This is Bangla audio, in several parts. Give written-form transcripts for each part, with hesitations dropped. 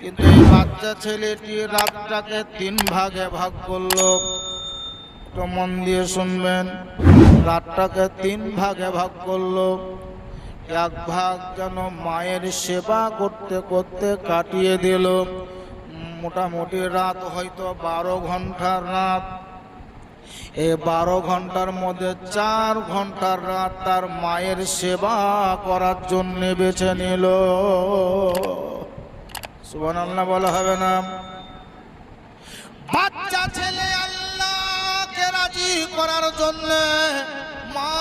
কিন্তু এই বাচ্চা ছেলেটি রাতটাকে 3 ভাগে ভাগ করলো। তো মন দিয়ে শুনবেন, রাতটাকে 3 ভাগে ভাগ করলো। এক ভাগ যেন মায়ের সেবা করতে করতে কাটিয়ে দিল। মোটামুটি রাত হয়তো 12 ঘন্টার রাত। এই 12 ঘন্টার মধ্যে 4 ঘন্টার রাত তার মায়ের সেবা করার জন্য বেছে নিল। সুবহানাল্লাহ বলা হবে না? বাচ্চা ছেলে আল্লাহকে রাজি করার জন্য মা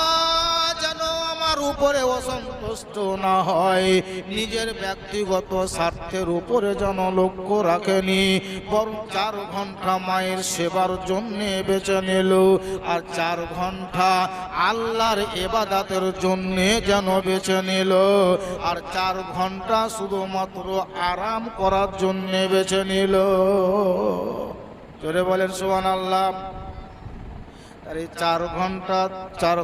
যেন আমার উপরে অসন্তুষ্ট না হয়, নিজের ব্যক্তিগত স্বার্থের উপরে যেন লক্ষ্য রাখেনি, বরং 4 ঘন্টা মায়ের সেবার জন্য বেছে নিল, আর 4 ঘন্টা আল্লাহর ইবাদতের জন্য যেন বেছে নিল, আর 4 ঘন্টা শুধুমাত্র আরাম করার জন্য বেছে নিল। জোরে বলেন সুবহানাল্লাহ। আর এই 4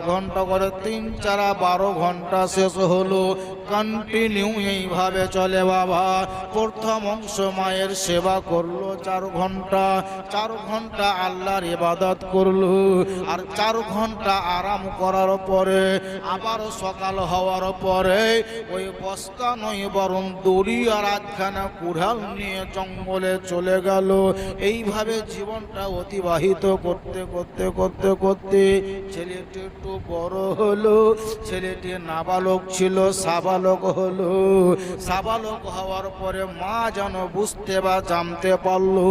ঘন্টা করে 3 4 12 ঘন্টা শেষ হলো। কন্টিনিউ এইভাবে চলে বাবা। প্রথম অংশ মায়ের সেবা করলো 4 ঘন্টা, 4 ঘন্টা আল্লাহর ইবাদত করলো, আর 4 ঘন্টা আরাম করার পরে আবার সকাল হওয়ার পরে ওই বস্তা নয় বরং দড়ি আর আধখানা কুড়াল নিয়ে জঙ্গলে চলে গেল। এইভাবে জীবনটা অতিবাহিত করতে করতে করতে করতে ছেলেটি একটু বড় হলো। ছেলেটি নাবালক ছিল, সাবালক হলো। সাবালক হওয়ার পরে মা যেন বুঝতে বা জানতে পারলো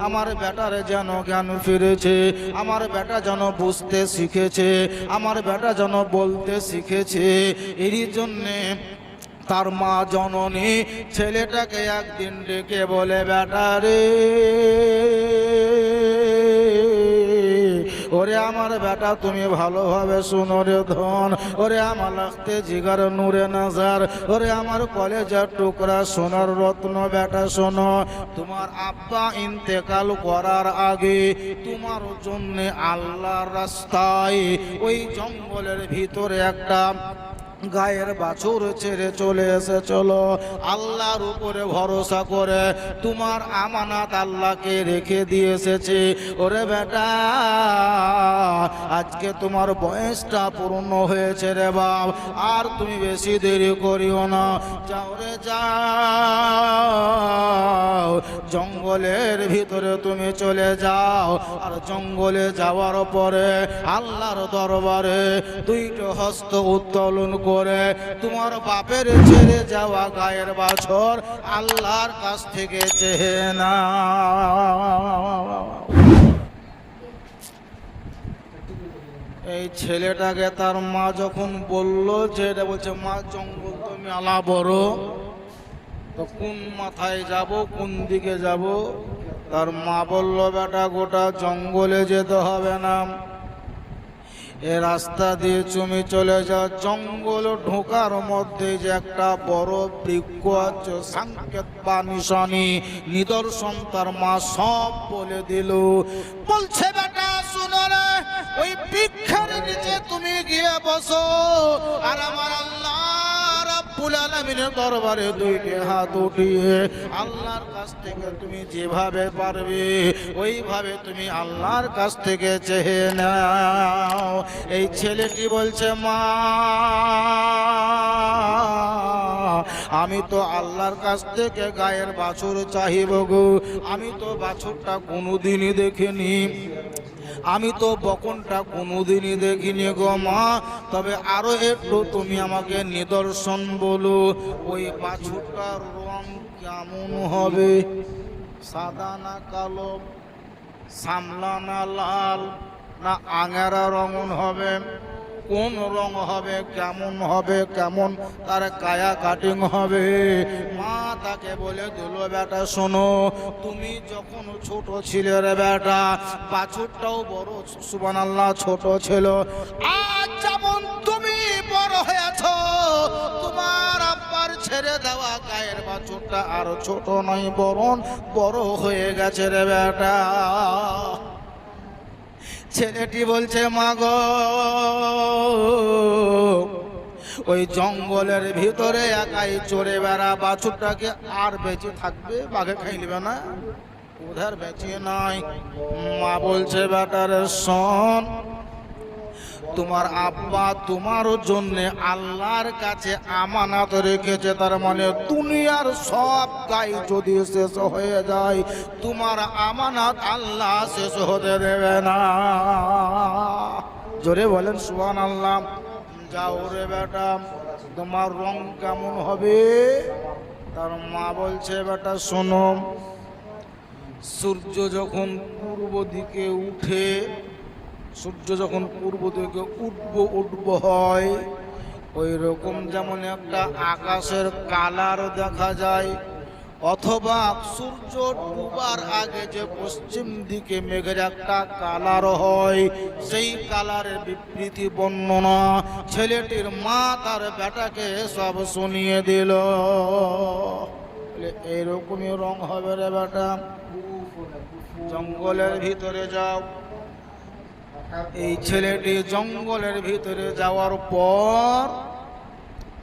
আমার বেটারে যেন জ্ঞান ফিরেছে, আমার বেটা যেন বুঝতে শিখেছে, আমার বেটা যেন বলতে শিখেছে। এরই জন্যে তার মা জননী ছেলেটাকে একদিন ডেকে বলে, বেটারে ওরে আমার বেটা তুমি ভালোভাবে শুনো রে ধন, ওরে আমার লাগতে জিগার নূরে নাজার, ওরে আমার কলেজের টুকরা সোনার রত্ন বেটা শোনো, তোমার আব্বা ইন্তেকাল করার আগে তোমার জন্য আল্লাহর রাস্তায় ওই জঙ্গলের ভিতরে একটা গায়ের বাছুর ছেড়ে চলে এসেছিল। আল্লাহর উপরে ভরসা করে তোমার আমানত আল্লাহকে রেখে দিয়ে এসেছে। ওরে বেটা আজকে তোমার বয়সটা পূর্ণ হয়েছে রে বাপ, আর তুমি বেশি দেরি করিও না, যাও রে যাও জঙ্গলের ভিতরে তুমি চলে যাও। আর জঙ্গলে যাওয়ার পরে আল্লাহর দরবারে 2টো হস্ত উত্তোলন করে তোমার বাপের ছেড়ে যাওয়া গায়ের বাছর আল্লাহর কাছ থেকে চেয়ে নাও। এই ছেলেটাকে তার মা যখন বলল যে এটা বলছে, মা জঙ্গল তো মেলা বড়, তো কোন মাথায় যাব, কোন দিকে যাব? তার মা বলল, বেটা গোটা জঙ্গলে যেতে হবে না, এ রাস্তা দিয়ে তুমি চলে যাও। জঙ্গল ঢোকার মধ্যে যে একটা বড় বৃক্ষ আছে, সংকেত বা নিশানি নিদর্শন তার মা সব বলে দিল। বলছে, বেটা শুনো রে, ওই বৃক্ষের নিচে তুমি গিয়ে বসো, আর আমার আল্লাহ রাব্বুল আলামিনের দরবারে 2টি হাত উঠিয়ে আল্লাহর কাছ থেকে তুমি যেভাবে পারবে ওইভাবে তুমি আল্লাহর কাছ থেকে চেয়ে নাও। এই ছেলেটি বলছে, মা আমি তো আল্লাহর কাছ থেকে গায়ের বাছুর চাহিব গো, আমি তো বাছুরটা কোনোদিনই দেখিনি, আমি তো বকনটা কোনোদিনই দেখিনি গো মা, তবে আরো একটু তুমি আমাকে নিদর্শন বলো, ওই বাছুরটার রং কেমন হবে? সাদা না কালো, সামলা না লাল, না আঙেরা রঙ হবে? কোন রং হবে, কেমন হবে, কেমন তার কায়া কাটিং হবে? মা তাকে বলে দিল, বেটা শোনো, তুমি যখন ছোট ছিলে রে বেটা, বাছুরটাও বড় সুবহানাল্লাহ ছোট ছিল, আজ যেমন তুমি বড় হয়েছ, তোমার আব্বার ছেড়ে দেওয়া গায়ের বাছুরটা আর ছোট নয় বরং বড় হয়ে গেছে রে বেটা। ছেলেটি বলছে, মা গো ওই জঙ্গলের ভিতরে একাই চড়ে বেড়া বাছুরটাকে আর বেঁচে থাকবে, বাঘে খাই নেবে না, উধার বেঁচে নাই। মা বলছে বেটারে শোন, তোমার আব্বা তোমার জন্য আল্লাহর কাছে আমানত রেখেছে, তার মানে দুনিয়ার সব গাই যদি শেষ হয়ে যায় তোমার আমানত আল্লাহ শেষ হতে দেবে না। জোরে বলেন সুবহানাল্লাহ। যাও রে বেটা, তোমার রং কেমন হবে? তার মা বলছে বেটা শোনো, সূর্য যখন পূর্ব দিকে উঠে, সূর্য যখন পূর্ব দিকে উঠব হয়, ওই রকম যেমন একটা আকাশের কালার দেখা যায়, অথবা সূর্য ডুবার আগে যে পশ্চিম দিকে মেঘের একটা কালার হয়, সেই কালারের বিবৃতি বর্ণনা ছেলেটির মা তার বেটাকে সব শুনিয়ে দিল। এইরকমই রং হবে রে বেটা, জঙ্গলের ভিতরে যাও। এই ছেলেটি জঙ্গলের ভিতরে যাওয়ার পর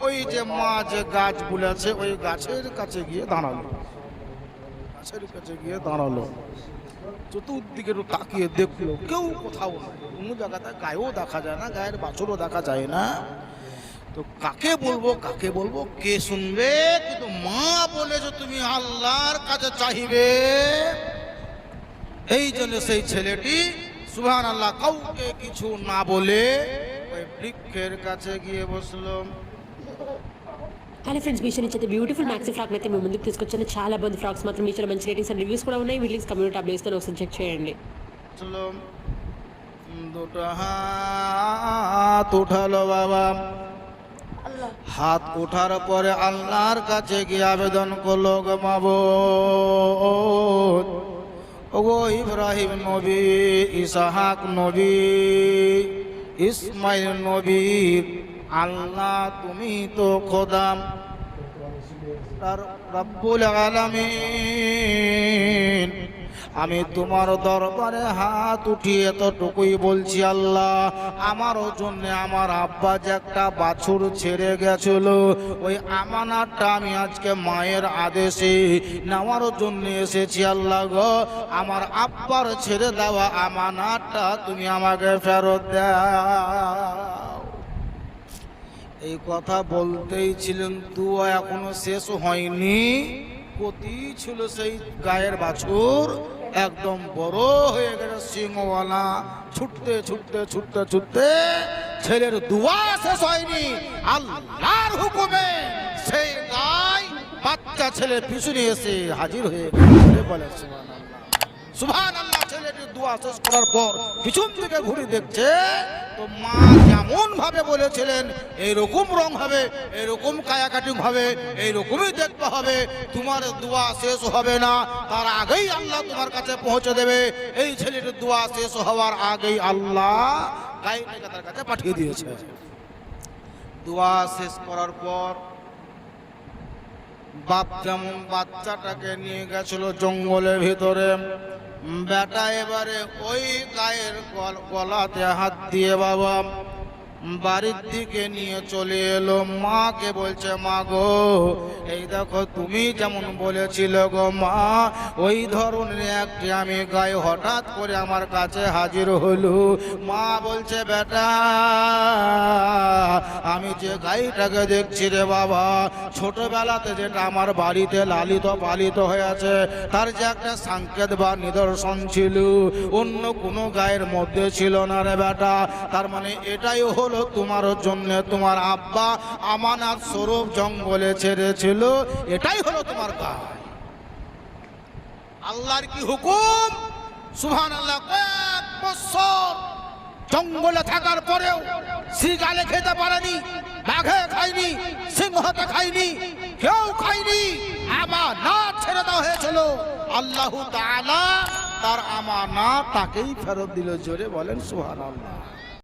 ওই যে মা যে গাছ বলেছে ওই গাছের কাছে গিয়ে দাঁড়ালো, গাছের কাছে গিয়ে দাঁড়ালো, চতুর্দিকে একটু তাকিয়ে দেখলো, কেউ কোথাও নাই, কোনো জায়গাতে গায়েও দেখা যায় না, গায়ের বাছুরও দেখা যায় না। তো কাকে বলবো কাকে বলবো, কে শুনবে? কিন্তু মা বলেছে তুমি আল্লাহর কাছে চাইবে। এই জন্য সেই ছেলেটি সুবহানাল্লাহ কাউকে কিছু না বলে ওই বৃক্ষের কাছে গিয়ে বসলো। హలో ఫ్రెండ్స్, మీషో నుంచి అయితే బ్యూటిఫుల్ మ్యాక్సీ ఫ్రాక్ అయితే మేము ముందుకు తీసుకొచ్చాను. చాలా బాగుంది ఫ్రాక్స్ మాత్రం. మీషోలో మంచి రేటింగ్స్ అండ్ రివ్యూస్ కూడా ఉన్నాయి. వీటికి కమ్యూనిటీ టాబ్ వేసుకొని ఒకసారి చెక్ చేయండి. দুটো হাত উঠালো বাবা, হাত ওঠার পরে আল্লাহর কাছে গিয়ে আবেদন করলো, গো মাবুদ, ওগো ইব্রাহিম নবী, ইসহাক নবী, ইসমাইল নবী, আল্লাহ তুমি তো খোদা রব্বুল আলামিন, আমি তোমার দরবারে হাত উঠিয়ে এতটুকুই বলছি আল্লাহ, আমারও জন্য আমার আব্বা যে একটা বাছুর ছেড়ে গেছিল, ওই আমানতটা আমি আজকে মায়ের আদেশে নেওয়ার জন্য এসেছি আল্লাহ গো, আমার আব্বার ছেড়ে দেওয়া আমানতটা তুমি আমাকে ফেরত দাও। এই কথা বলতেই ছিলেন, দুয়া এখনো শেষ হয়নি, কতি ছিল সেই গায়ের বাছুর, একদম বড় হয়ে গেছে সিংহওয়ালা, ছুটতে ছুটতে ছুটতে ছুটতে ছেলের দুয়া শেষ হয়নি, আল্লাহর হুকুমে সেই গায় বাচ্চা ছেলে পিছনে এসে হাজির হয়ে গেছে। বলে সুবহানাল্লাহ, সুবহানাল্লাহ। ছেলেটির দোয়া শেষ করার পর পিছন থেকে ঘুরে দেখছে, তো মা যেমন ভাবে বলেছিলেন এইরকম রং হবে, এইরকম কায়া কাটিং হবে, এইরকমই দেখতে হবে, তোমার দোয়া শেষ হবে না, তার আগেই আল্লাহ তোমার কাছে পৌঁছে দেবে। এই ছেলেটির দোয়া শেষ হওয়ার আগেই আল্লাহ গায়িকাকে তার কাছে পাঠিয়ে দিয়েছে। দোয়া শেষ করার পর বাপ যেমন বাচ্চাটাকে নিয়ে গেছিল জঙ্গলের ভিতরে, বেটা এবারে ওই গায়ের গলাতে হাত দিয়ে বাবা বাড়ির দিকে নিয়ে চলে এলো। মাকে বলছে, মা গো, এই দেখো তুমি যেমন বলেছিলে গো মা, ওই ধরনের একটি আমি গায়ে হঠাৎ করে আমার কাছে হাজির হলো। মা বলছে, বেটা আমি যে গাইটাকে দেখছি রে বাবা, ছোটবেলাতে যেটা আমার বাড়িতে লালিত পালিত হয়েছে, তার যে একটা সংকেত বা নিদর্শন ছিল, অন্য কোনো গায়ের মধ্যে ছিল না রে বেটা। তার মানে এটাই হলো তোমার জন্য তোমার আব্বা আমানত স্বরূপ জঙ্গলে ছেড়েছিল, এটাই হলো তোমার গায়। আল্লাহর কি হুকুম, সুবহানাল্লাহ। কয়েক বছর জঙ্গলে থাকার পরেও শিকালে খেতে পারেনি, বাঘে খায়নি, সিংহতে খায়নি, কেউ খায়নি, আমানত ছেড়ে দেওয়া হয়েছিল। আল্লাহ তাআলা তার আমানত তাকেই ফেরত দিল। জোরে বলেন সুবহানাল্লাহ।